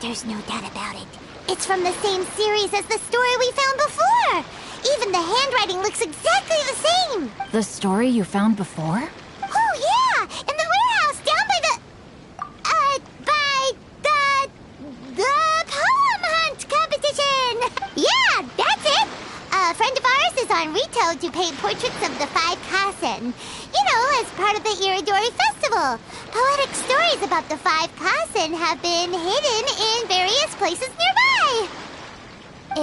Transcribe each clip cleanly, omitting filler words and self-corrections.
There's no doubt about it. It's from the same series as the story we found before! Even the handwriting looks exactly the same! The story you found before? Oh, yeah! In the warehouse down by the... the poem hunt competition! Yeah, that's it! A friend of ours is on Rito to paint portraits of the Five Kasen. You know, as part of the Irodori Festival. Poetic stories about the Five Kasen have been hidden in various places nearby.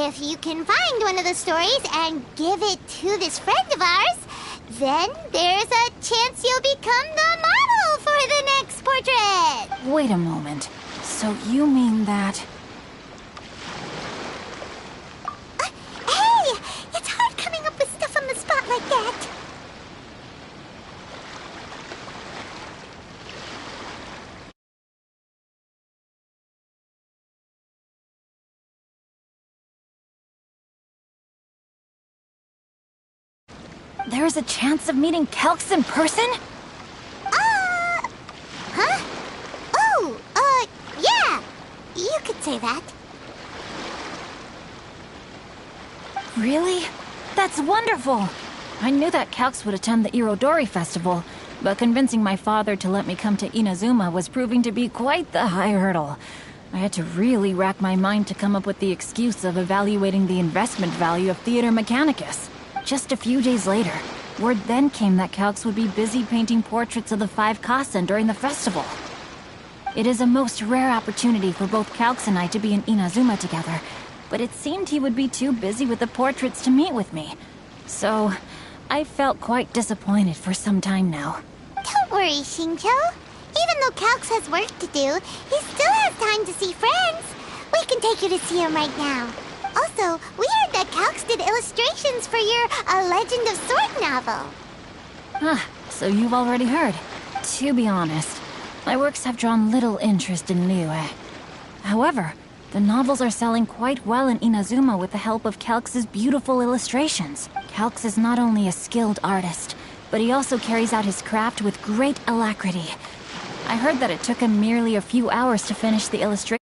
If you can find one of the stories and give it to this friend of ours, then there's a chance you'll become the model for the next portrait. Wait a moment. So you mean that... Hey! It's hard coming up with stuff on the spot like that. There's a chance of meeting Calx in person? Huh? Oh, yeah. You could say that. Really? That's wonderful! I knew that Calx would attend the Irodori Festival, but convincing my father to let me come to Inazuma was proving to be quite the high hurdle. I had to really rack my mind to come up with the excuse of evaluating the investment value of Theater Mechanicus. Just a few days later, word then came that Calx would be busy painting portraits of the Five Kasen during the festival. It is a most rare opportunity for both Calx and I to be in Inazuma together, but it seemed he would be too busy with the portraits to meet with me. So, I felt quite disappointed for some time now. Don't worry, Shincho. Even though Calx has work to do, he still has time to see friends. We can take you to see him right now. Also, we heard that Calx did illustrations for your A Legend of Sword novel. Ah, so you've already heard. To be honest, my works have drawn little interest in Liyue. However, the novels are selling quite well in Inazuma with the help of Calx's beautiful illustrations. Calx is not only a skilled artist, but he also carries out his craft with great alacrity. I heard that it took him merely a few hours to finish the illustration.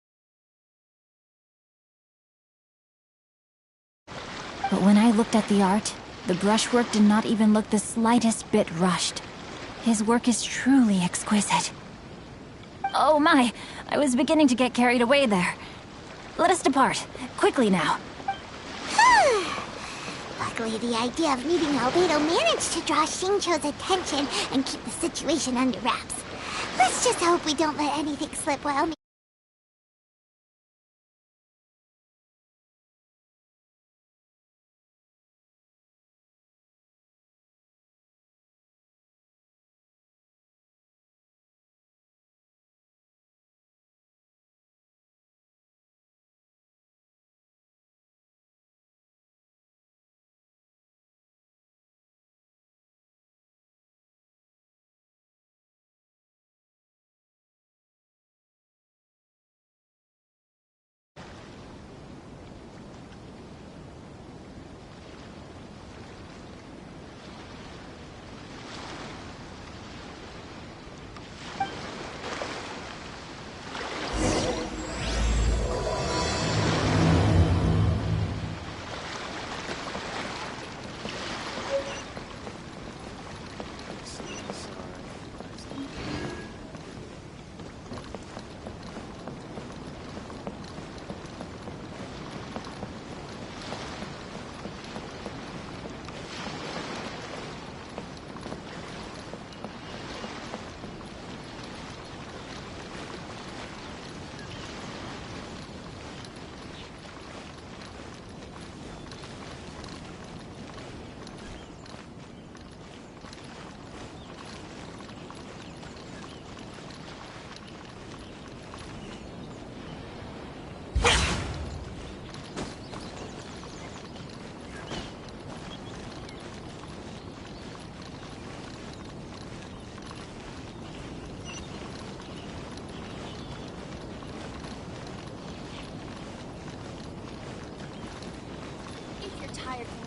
But when I looked at the art, the brushwork did not even look the slightest bit rushed. His work is truly exquisite. Oh my, I was beginning to get carried away there. Let us depart, quickly now. Luckily, the idea of meeting Albedo managed to draw Shincho's attention and keep the situation under wraps. Let's just hope we don't let anything slip while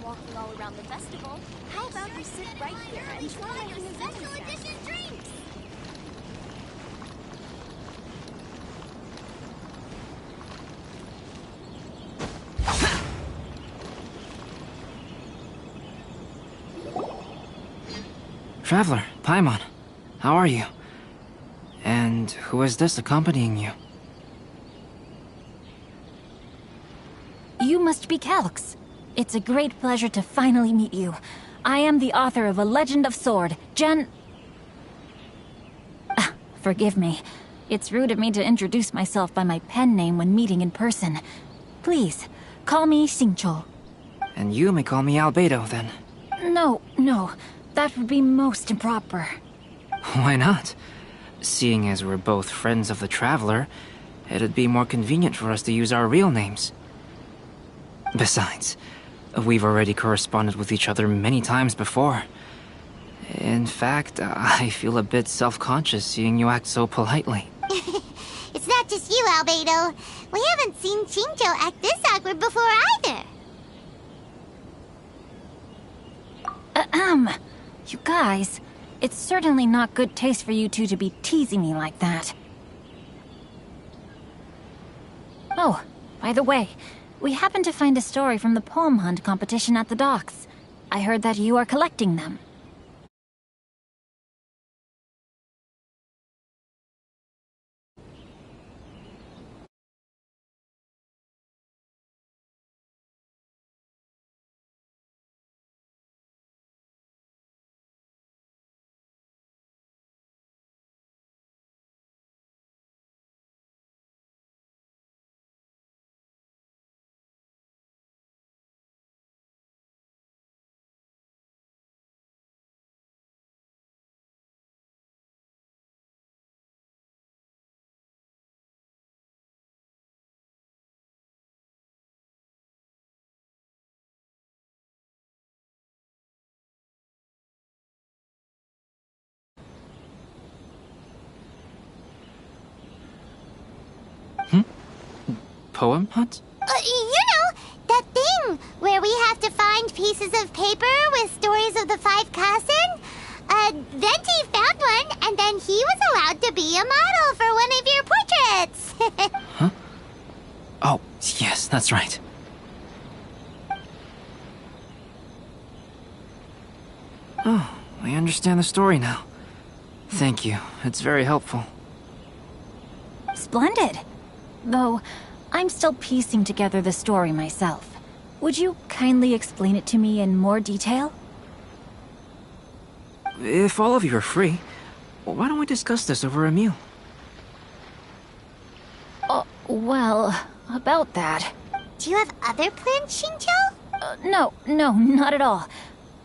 walking all around the festival. How about you sit right here and try your special edition drinks? Traveler, Paimon, how are you? And who is this accompanying you? You must be Calx. It's a great pleasure to finally meet you. I am the author of A Legend of Sword, Forgive me. It's rude of me to introduce myself by my pen name when meeting in person. Please, call me Xingqiu. And you may call me Albedo, then. No, that would be most improper. Why not? Seeing as we're both friends of the Traveler, it'd be more convenient for us to use our real names. Besides, we've already corresponded with each other many times before. In fact, I feel a bit self-conscious seeing you act so politely. It's not just you, Albedo. We haven't seen Xingqiu act this awkward before either. You guys, it's certainly not good taste for you two to be teasing me like that. Oh, by the way, we happened to find a story from the poem hunt competition at the docks. I heard that you are collecting them. Poem hunt? That thing where we have to find pieces of paper with stories of the five Kassen. Venti found one, and then he was allowed to be a model for one of your portraits. Huh? Oh, yes, that's right. Oh, I understand the story now. Thank you. It's very helpful. Splendid. Though, I'm still piecing together the story myself. Would you kindly explain it to me in more detail? If all of you are free, why don't we discuss this over a meal? Well, about that. Do you have other plans, Xingqiu? No, not at all.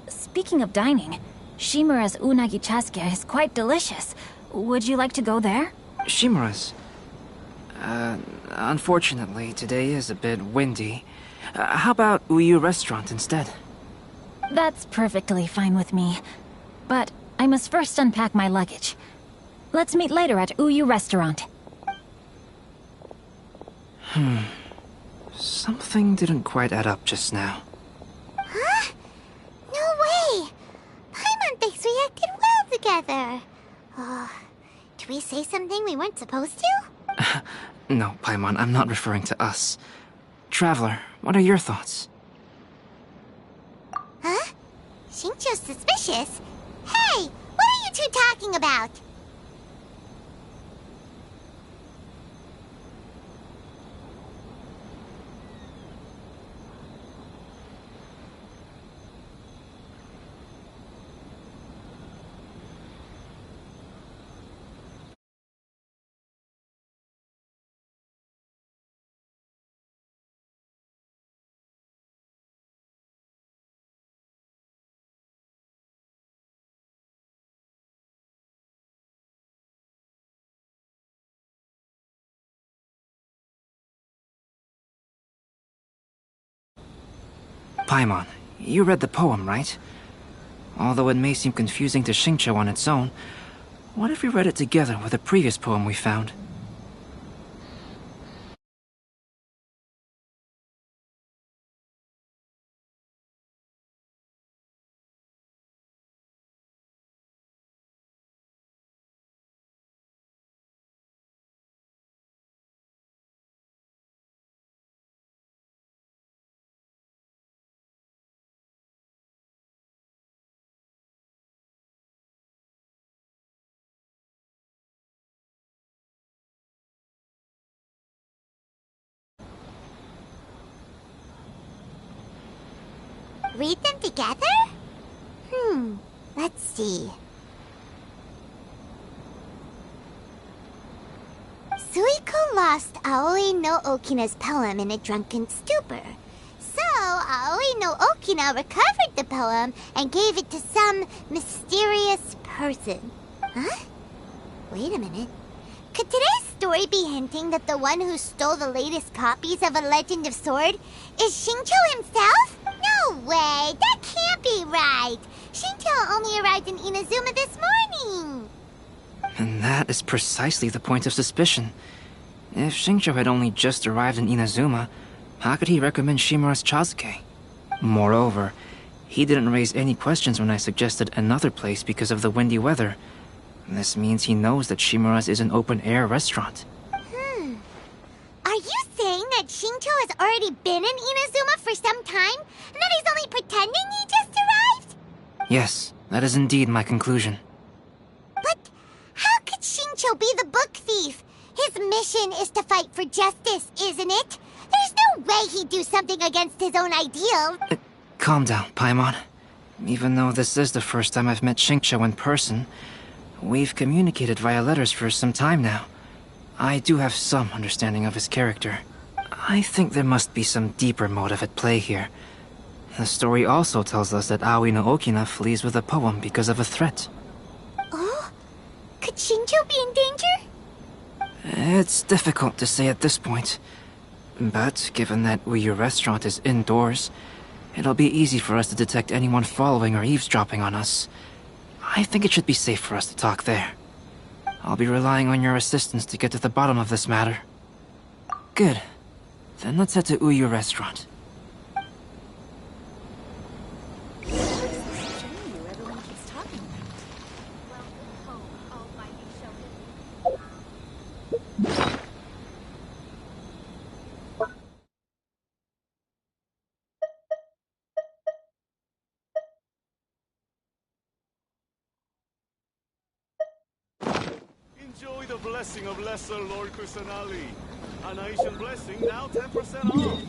Speaking of dining, Shimura's unagi chasuke is quite delicious. Would you like to go there? Shimura's. Unfortunately, today is a bit windy. How about Uyu Restaurant instead? That's perfectly fine with me. But I must first unpack my luggage. Let's meet later at Uyu Restaurant. Something didn't quite add up just now. Huh? No way! Paimon thinks we acted well together. Did we say something we weren't supposed to? No, Paimon, I'm not referring to us. Traveler, what are your thoughts? Huh? Xingqiu's suspicious? Hey, what are you two talking about? Paimon, you read the poem, right? Although it may seem confusing to Xingqiu on its own, what if we read it together with a previous poem we found? Read them together? Let's see. Suiko lost Aoi no Okina's poem in a drunken stupor. So, Aoi no Okina recovered the poem and gave it to some mysterious person. Huh? Wait a minute. Could today's story be hinting that the one who stole the latest copies of A Legend of Sword is Xingqiu himself? No way! That can't be right! Xingqiu only arrived in Inazuma this morning! And that is precisely the point of suspicion. If Xingqiu had only just arrived in Inazuma, how could he recommend Shimura's Chazuke? Moreover, he didn't raise any questions when I suggested another place because of the windy weather. This means he knows that Shimura's is an open-air restaurant. Are you saying that Xingqiu has already been in Inazuma for some time, and that he's only pretending he just arrived? Yes, that is indeed my conclusion. But how could Xingqiu be the book thief? His mission is to fight for justice, isn't it? There's no way he'd do something against his own ideal. Calm down, Paimon. Even though this is the first time I've met Xingqiu in person, we've communicated via letters for some time now. I do have some understanding of his character. I think there must be some deeper motive at play here. The story also tells us that Aoi no Okina flees with a poem because of a threat. Oh? Could Xingqiu be in danger? It's difficult to say at this point. But given that Uyu Restaurant is indoors, it'll be easy for us to detect anyone following or eavesdropping on us. I think it should be safe for us to talk there. I'll be relying on your assistance to get to the bottom of this matter. Good. Then let's head to Uyu Restaurant. Everyone keeps talking about. Welcome home, almighty Shogun. Enjoy the blessing of Lesser Lord Kusanali. An Aishan blessing now 10% off.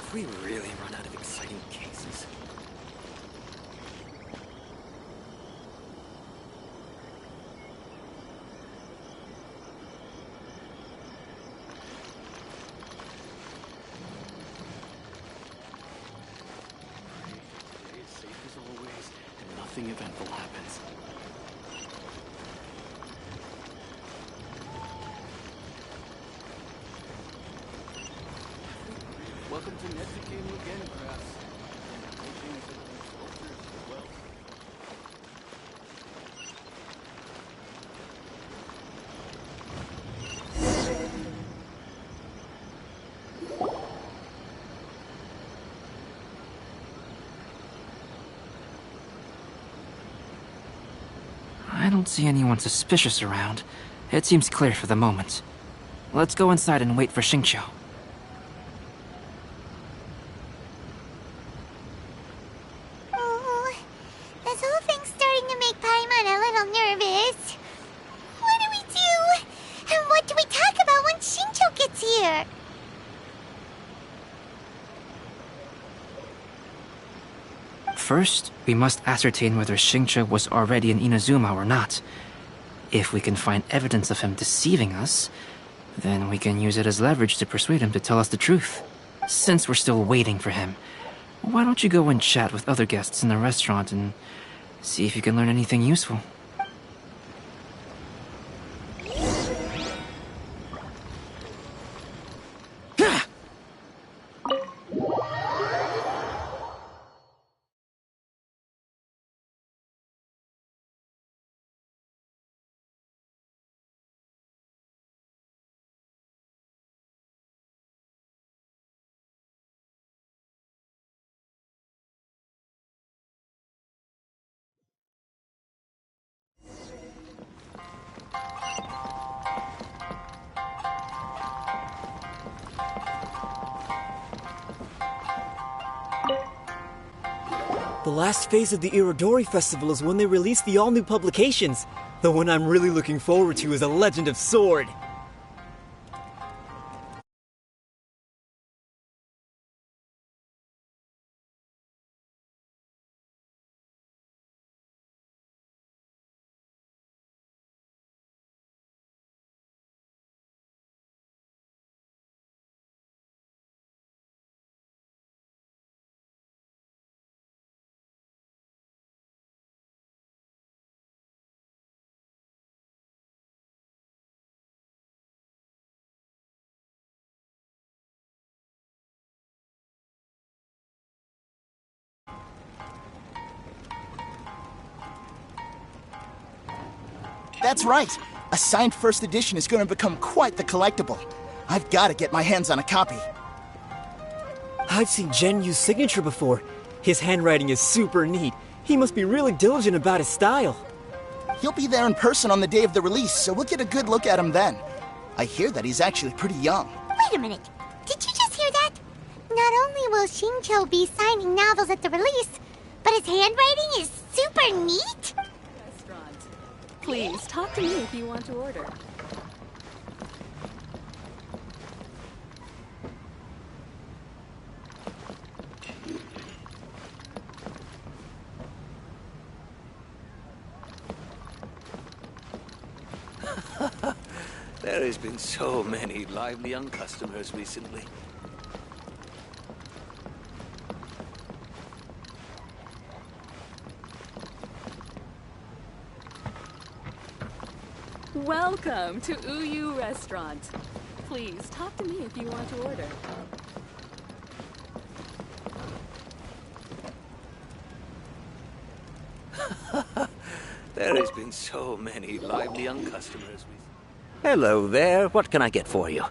Have we really run out of exciting cases? Stay as safe as always, and nothing eventful happens. Welcome to Nezuke Mugen, Grass. I don't see anyone suspicious around. It seems clear for the moment. Let's go inside and wait for Xingqiu. Oh, this whole thing's starting to make Paimon a little nervous. What do we do? And what do we talk about when Xingqiu gets here? First, we must ascertain whether Xingqiu was already in Inazuma or not. If we can find evidence of him deceiving us, then we can use it as leverage to persuade him to tell us the truth. Since we're still waiting for him, why don't you go and chat with other guests in the restaurant and see if you can learn anything useful? The last phase of the Irodori Festival is when they release the all-new publications. The one I'm really looking forward to is A Legend of Sword. That's right. A signed first edition is going to become quite the collectible. I've got to get my hands on a copy. I've seen Genyu's signature before. His handwriting is super neat. He must be really diligent about his style. He'll be there in person on the day of the release, so we'll get a good look at him then. I hear that he's actually pretty young. Wait a minute. Did you just hear that? Not only will Xingqiu be signing novels at the release, but his handwriting is super neat? Please, talk to me if you want to order. There has been so many lively young customers recently. Welcome to Uyu Restaurant. Please, talk to me if you want to order. There has been so many lively young customers recently. Hello there. What can I get for you?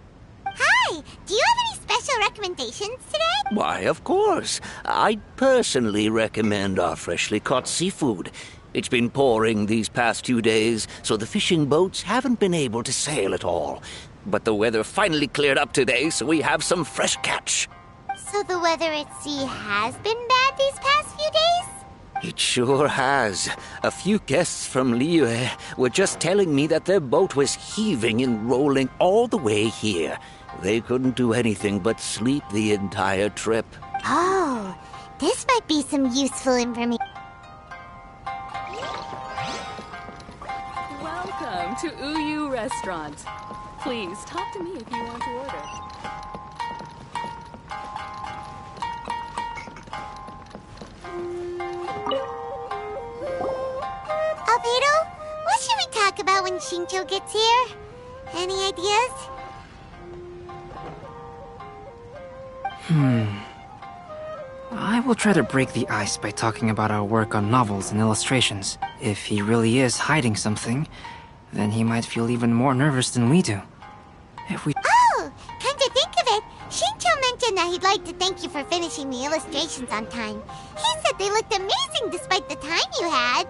Hi! Do you have any special recommendations today? Why, of course. I'd personally recommend our freshly caught seafood. It's been pouring these past 2 days, so the fishing boats haven't been able to sail at all. But the weather finally cleared up today, so we have some fresh catch. So the weather at sea has been bad these past few days? It sure has. A few guests from Liyue were just telling me that their boat was heaving and rolling all the way here. They couldn't do anything but sleep the entire trip. Oh, this might be some useful information. Welcome to Uyu Restaurant. Please talk to me if you want to order. Albedo, what should we talk about when Shincho gets here? Any ideas? I will try to break the ice by talking about our work on novels and illustrations. If he really is hiding something, then he might feel even more nervous than we do. If we... Oh, come to think of it, Shincho mentioned that he'd like to thank you for finishing the illustrations on time. He said they looked amazing despite the time you had.